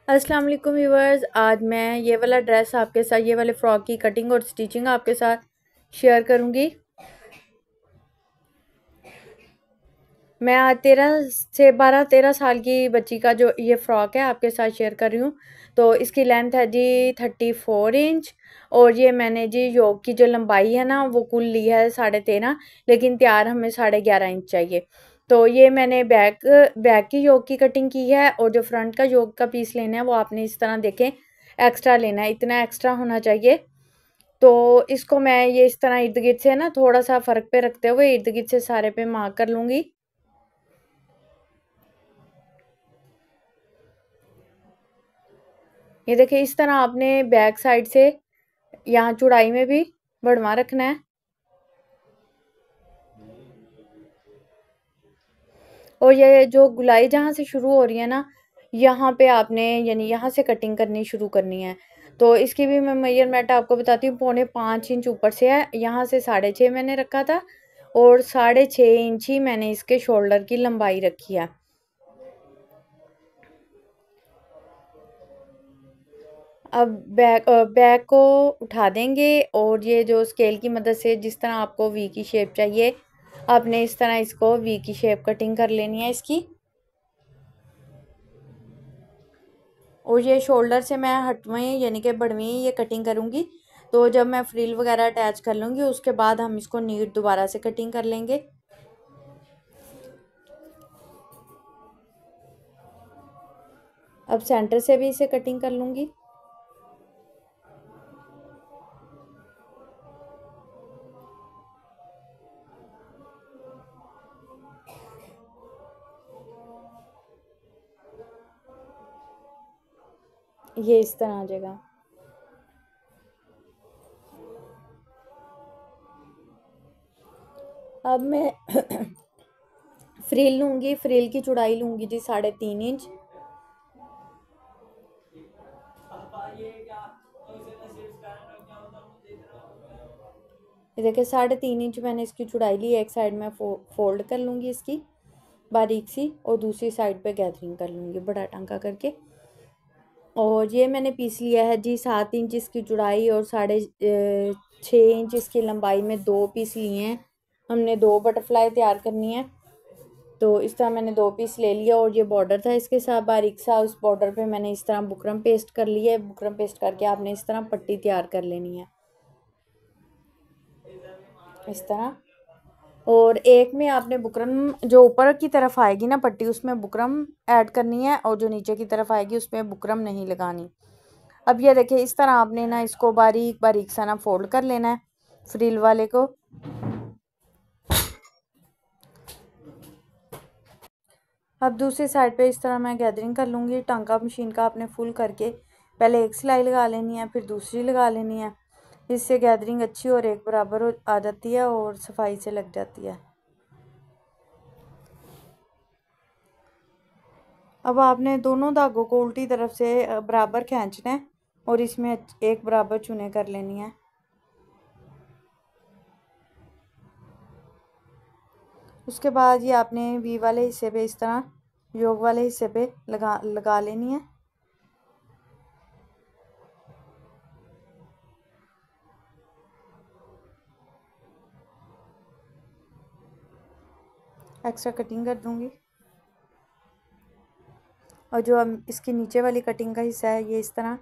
अस्सलाम वालेकुम व्यूवर्स। आज मैं ये वाला ड्रेस आपके साथ, ये वाले फ़्रॉक की कटिंग और स्टिचिंग आपके साथ शेयर करूँगी। मैं आज 12-13 साल की बच्ची का जो ये फ़्रॉक है आपके साथ शेयर कर रही हूँ। तो इसकी लेंथ है जी 34 इंच और ये मैंने जी योक की जो लंबाई है ना वो कुल ली है 13.5, लेकिन तैयार हमें 11.5 इंच चाहिए। तो ये मैंने बैक की योक की कटिंग की है और जो फ्रंट का योक का पीस लेना है वो आपने इस तरह देखें एक्स्ट्रा लेना है, इतना एक्स्ट्रा होना चाहिए। तो इसको मैं ये इस तरह इर्द गिर्द से ना थोड़ा सा फ़र्क पे रखते हुए इर्द गिर्द से सारे पे मार्क कर लूँगी। ये देखिए इस तरह आपने बैक साइड से यहाँ चौड़ाई में भी बढ़वा रखना है। और ये जो गुलाई जहाँ से शुरू हो रही है ना, यहाँ पे आपने यानी यहाँ से कटिंग करनी शुरू करनी है। तो इसकी भी मैं मेजरमेंट आपको बताती हूँ, 5.25 इंच ऊपर से है, यहाँ से 6.5 मैंने रखा था और 6.5 इंच ही मैंने इसके शोल्डर की लंबाई रखी है। अब बैक को उठा देंगे और ये जो स्केल की मदद से जिस तरह आपको वी की शेप चाहिए, आपने इस तरह इसको वी की शेप कटिंग कर लेनी है इसकी। और ये शोल्डर से मैं हटवें यानी कि बढ़वें ये कटिंग करूँगी। तो जब मैं फ्रिल वगैरह अटैच कर लूँगी उसके बाद हम इसको नीट दोबारा से कटिंग कर लेंगे। अब सेंटर से भी इसे कटिंग कर लूँगी। ये इस तरह आ जाएगा। अब मैं फ्रिल लूँगी, फ्रिल की चौड़ाई लूँगी जी 3.5 इंच। ये देखिए 3.5 इंच मैंने इसकी चौड़ाई ली। एक साइड में फोल्ड कर लूँगी इसकी बारीक सी और दूसरी साइड पे गैदरिंग कर लूँगी बड़ा टांका करके। और ये मैंने पीस लिया है जी 7 इंच इसकी चौड़ाई और 6.5 इंच इसकी लंबाई में दो पीस लिए हैं। हमने दो बटरफ्लाई तैयार करनी है। तो इस तरह मैंने दो पीस ले लिया और ये बॉर्डर था इसके साथ बारीक सा, उस बॉर्डर पे मैंने इस तरह बुकरम पेस्ट कर लिया है। बुकरम पेस्ट करके आपने इस तरह पट्टी तैयार कर लेनी है इस तरह। और एक में आपने बुकरम जो ऊपर की तरफ आएगी ना पट्टी उसमें बुकरम ऐड करनी है और जो नीचे की तरफ आएगी उसमें बुकरम नहीं लगानी। अब ये देखिए इस तरह आपने ना इसको बारीक बारीक सा ना फोल्ड कर लेना है फ्रिल वाले को। अब दूसरी साइड पे इस तरह मैं गैदरिंग कर लूँगी। टांका मशीन का आपने फुल करके पहले एक सिलाई लगा लेनी है फिर दूसरी लगा लेनी है। इससे गैदरिंग अच्छी और एक बराबर आ जाती है और सफाई से लग जाती है। अब आपने दोनों धागों को उल्टी तरफ से बराबर खींचना है और इसमें एक बराबर चुने कर लेनी है। उसके बाद ये आपने वी वाले हिस्से पे इस तरह योग वाले हिस्से पे लगा लेनी है। एक्स्ट्रा कटिंग कर दूंगी और जो हम इसकी नीचे वाली कटिंग का हिस्सा है ये इस तरह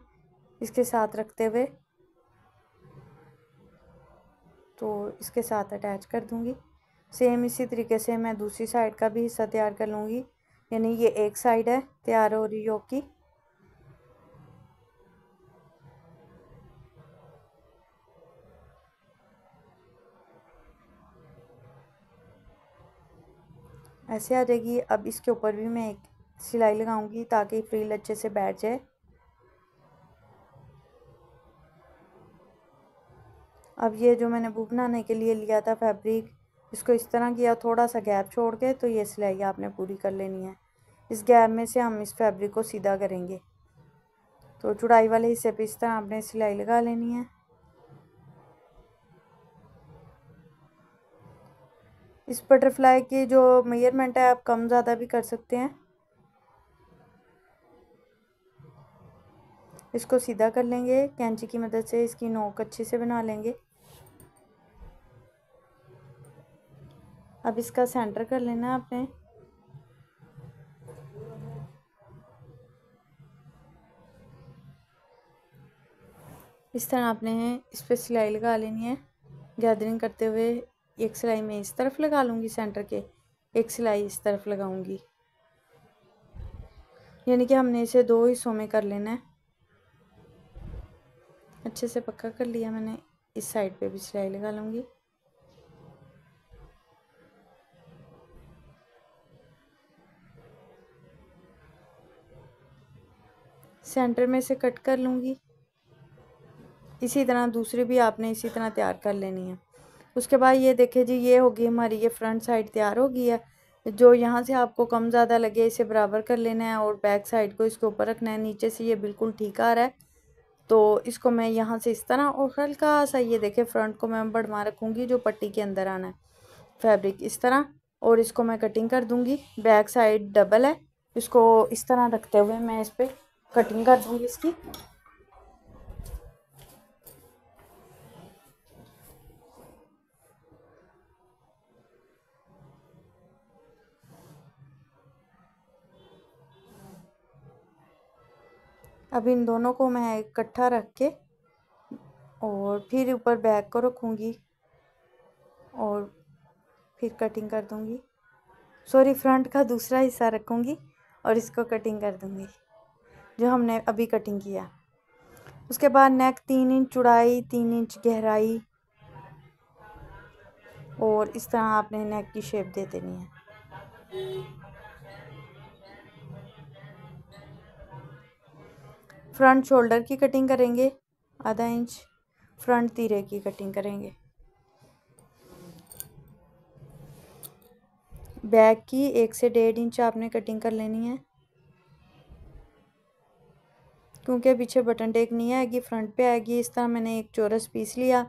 इसके साथ रखते हुए तो इसके साथ अटैच कर दूंगी। सेम इसी तरीके से मैं दूसरी साइड का भी हिस्सा तैयार कर लूँगी। यानी ये एक साइड है तैयार हो रही योग की। ऐसे आ जाएगी। अब इसके ऊपर भी मैं एक सिलाई लगाऊंगी ताकि फ्रिल अच्छे से बैठ जाए। अब ये जो मैंने बुक बनाने के लिए लिया था फैब्रिक, इसको इस तरह किया थोड़ा सा गैप छोड़ के, तो ये सिलाई आपने पूरी कर लेनी है। इस गैप में से हम इस फैब्रिक को सीधा करेंगे। तो चौड़ाई वाले हिस्से पे इस तरह आपने सिलाई लगा लेनी है। इस बटरफ्लाई की जो मेजरमेंट है आप कम ज़्यादा भी कर सकते हैं। इसको सीधा कर लेंगे कैंची की मदद से, इसकी नोक अच्छे से बना लेंगे। अब इसका सेंटर कर लेना है आपने। इस तरह आपने इस पर सिलाई लगा लेनी है गैदरिंग करते हुए। एक सिलाई मैं इस तरफ लगा लूँगी सेंटर के, एक सिलाई इस तरफ लगाऊंगी, यानी कि हमने इसे 2 हिस्सों में कर लेना है। अच्छे से पक्का कर लिया मैंने। इस साइड पे भी सिलाई लगा लूँगी। सेंटर में से कट कर लूँगी। इसी तरह दूसरी भी आपने इसी तरह तैयार कर लेनी है। उसके बाद ये देखिए जी, ये होगी हमारी ये फ्रंट साइड तैयार हो गई है। जो यहाँ से आपको कम ज़्यादा लगे इसे बराबर कर लेना है और बैक साइड को इसके ऊपर रखना है। नीचे से ये बिल्कुल ठीक आ रहा है, तो इसको मैं यहाँ से इस तरह और हल्का सा ये देखिए फ्रंट को मैं बढ़वा रखूँगी जो पट्टी के अंदर आना है फैब्रिक इस तरह, और इसको मैं कटिंग कर दूँगी। बैक साइड डबल है, इसको इस तरह रखते हुए मैं इस पर कटिंग कर दूँगी इसकी। अब इन दोनों को मैं इकट्ठा रख के और फिर ऊपर बैक को रखूँगी और फिर कटिंग कर दूँगी। सॉरी, फ्रंट का दूसरा हिस्सा रखूँगी और इसको कटिंग कर दूँगी जो हमने अभी कटिंग किया। उसके बाद नेक 3 इंच चौड़ाई, 3 इंच गहराई, और इस तरह आपने नेक की शेप दे देनी है। फ्रंट शोल्डर की कटिंग करेंगे आधा इंच, फ्रंट तीरे की कटिंग करेंगे। बैक की 1 से 1.5 इंच आपने कटिंग कर लेनी है, क्योंकि पीछे बटन टेक नहीं आएगी, फ्रंट पे आएगी। इस तरह मैंने एक चौरस पीस लिया,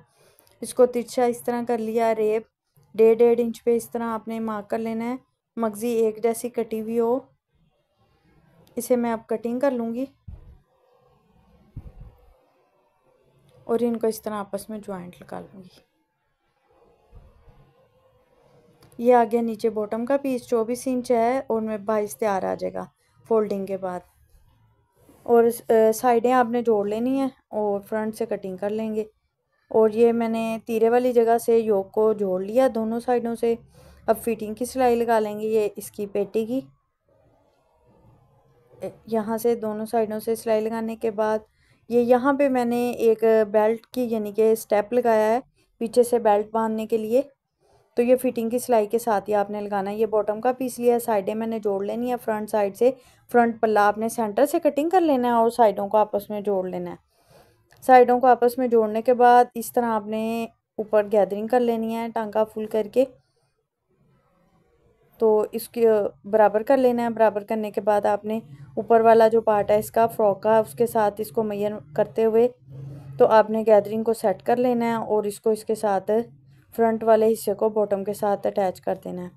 इसको तिरछा इस तरह कर लिया रेप। 1.5 इंच पे इस तरह आपने मार्क कर लेना है। मगजी एक जैसी कटी हुई हो, इसे मैं अब कटिंग कर लूँगी और इनको इस तरह आपस में ज्वाइंट लगा लूँगी। ये आगे नीचे बॉटम का पीस 24 इंच है और मैं 22 तैयार आ जाएगा फोल्डिंग के बाद। और साइडें आपने जोड़ लेनी है और फ्रंट से कटिंग कर लेंगे। और ये मैंने तीरे वाली जगह से योक को जोड़ लिया दोनों साइडों से। अब फिटिंग की सिलाई लगा लेंगे। ये इसकी पेटी की यहाँ से दोनों साइडों से सिलाई लगाने के बाद ये यहाँ पे मैंने एक बेल्ट की यानी कि स्टेप लगाया है पीछे से बेल्ट बांधने के लिए। तो ये फिटिंग की सिलाई के साथ ही आपने लगाना है। ये बॉटम का पीस लिया है, साइडें मैंने जोड़ लेनी है फ्रंट साइड से। फ्रंट पल्ला आपने सेंटर से कटिंग कर लेना है और साइडों को आपस में जोड़ लेना है। साइडों को आपस में जोड़ने के बाद इस तरह आपने ऊपर गैदरिंग कर लेनी है टांका फुल करके। तो इसके बराबर कर लेना है। बराबर करने के बाद आपने ऊपर वाला जो पार्ट है इसका फ्रॉक का, उसके साथ इसको मैयर करते हुए तो आपने गैदरिंग को सेट कर लेना है और इसको इसके साथ फ्रंट वाले हिस्से को बॉटम के साथ अटैच कर देना है।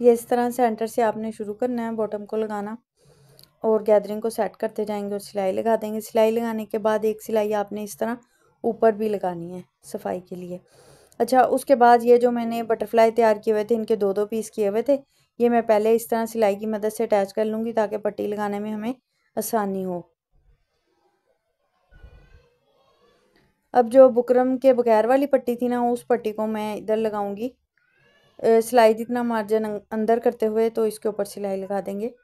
ये इस तरह सेंटर से आपने शुरू करना है बॉटम को लगाना और गैदरिंग को सेट करते जाएंगे और सिलाई लगा देंगे। सिलाई लगाने के बाद एक सिलाई आपने इस तरह ऊपर भी लगानी है सफाई के लिए। अच्छा, उसके बाद ये जो मैंने बटरफ्लाई तैयार किए हुए थे, इनके 2-2 पीस किए हुए थे, ये मैं पहले इस तरह सिलाई की मदद से अटैच कर लूँगी ताकि पट्टी लगाने में हमें आसानी हो। अब जो बुकरम के बगैर वाली पट्टी थी ना, उस पट्टी को मैं इधर लगाऊंगी सिलाई जितना मार्जिन अंदर करते हुए, तो इसके ऊपर सिलाई लगा देंगे।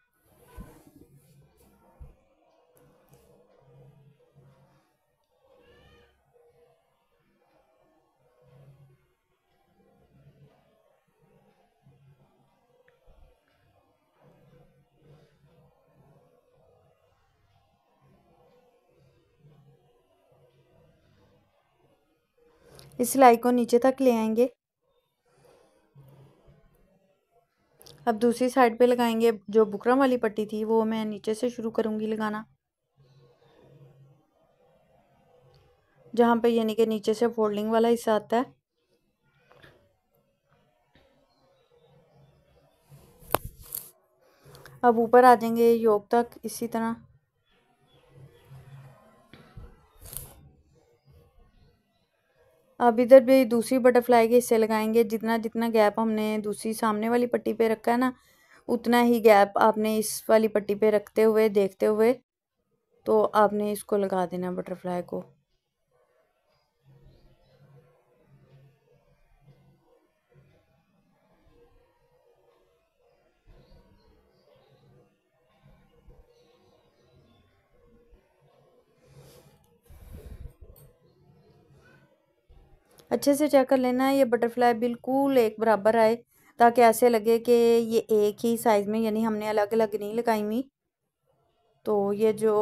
इस सिलाई को नीचे तक ले आएंगे। अब दूसरी साइड पे लगाएंगे। जो बुकरम वाली पट्टी थी वो मैं नीचे से शुरू करूँगी लगाना। जहाँ पे यानी कि नीचे से फोल्डिंग वाला हिस्सा आता है। अब ऊपर आ जाएंगे योक तक इसी तरह। अब इधर भी दूसरी बटरफ्लाई के हिस्से लगाएंगे। जितना जितना गैप हमने दूसरी सामने वाली पट्टी पे रखा है ना, उतना ही गैप आपने इस वाली पट्टी पे रखते हुए देखते हुए तो आपने इसको लगा देना बटरफ्लाई को। अच्छे से चेक कर लेना है ये बटरफ्लाई बिल्कुल एक बराबर आए, ताकि ऐसे लगे कि ये एक ही साइज़ में, यानी हमने अलग अलग नहीं लगाई हुई। तो ये जो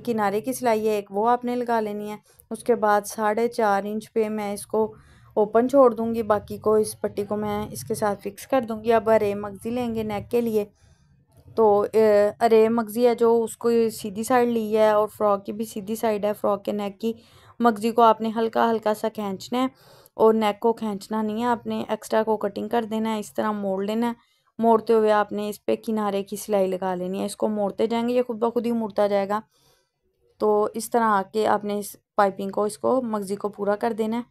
किनारे की सिलाई है एक वो आपने लगा लेनी है। उसके बाद 4.5 इंच पे मैं इसको ओपन छोड़ दूंगी, बाकी को इस पट्टी को मैं इसके साथ फिक्स कर दूंगी। अब अरे मगज़ी लेंगे नेक के लिए। तो अरे मगज़ी है जो उसको सीधी साइड ली है और फ्रॉक की भी सीधी साइड है। फ्रॉक के नेक की मगज़ी को आपने हल्का हल्का सा खींचना है और नेक को खींचना नहीं है। आपने एक्स्ट्रा को कटिंग कर देना है, इस तरह मोड़ लेना है। मोड़ते हुए आपने इस पे किनारे की सिलाई लगा लेनी है। इसको मोड़ते जाएंगे, ये खुद ब खुद ही मुड़ता जाएगा। तो इस तरह आके आपने इस पाइपिंग को, इसको मगज़ी को पूरा कर देना है।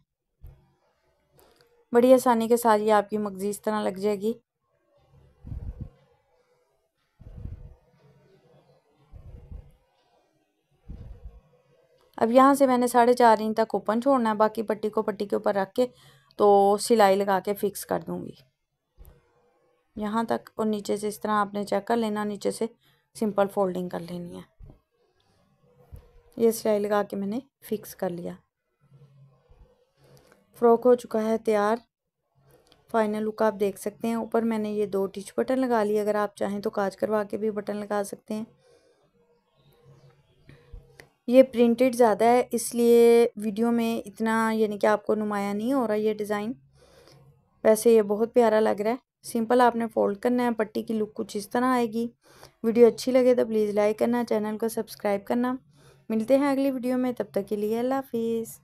बड़ी आसानी के साथ ये आपकी मगज़ी इस तरह लग जाएगी। अब यहाँ से मैंने 4.5 इंच तक ओपन छोड़ना है, बाकी पट्टी को पट्टी के ऊपर रख के तो सिलाई लगा के फिक्स कर दूंगी यहाँ तक। और नीचे से इस तरह आपने चेक कर लेना, नीचे से सिंपल फोल्डिंग कर लेनी है। ये सिलाई लगा के मैंने फिक्स कर लिया। फ्रॉक हो चुका है तैयार। फाइनल लुक आप देख सकते हैं। ऊपर मैंने ये 2 टिच बटन लगा लिए, अगर आप चाहें तो काज करवा के भी बटन लगा सकते हैं। ये प्रिंटेड ज़्यादा है इसलिए वीडियो में इतना यानी कि आपको नुमाया नहीं हो रहा ये डिज़ाइन। वैसे ये बहुत प्यारा लग रहा है। सिंपल आपने फोल्ड करना है, पट्टी की लुक कुछ इस तरह आएगी। वीडियो अच्छी लगे तो प्लीज़ लाइक करना, चैनल को सब्सक्राइब करना। मिलते हैं अगली वीडियो में, तब तक के लिए अल्लाह हाफिज़।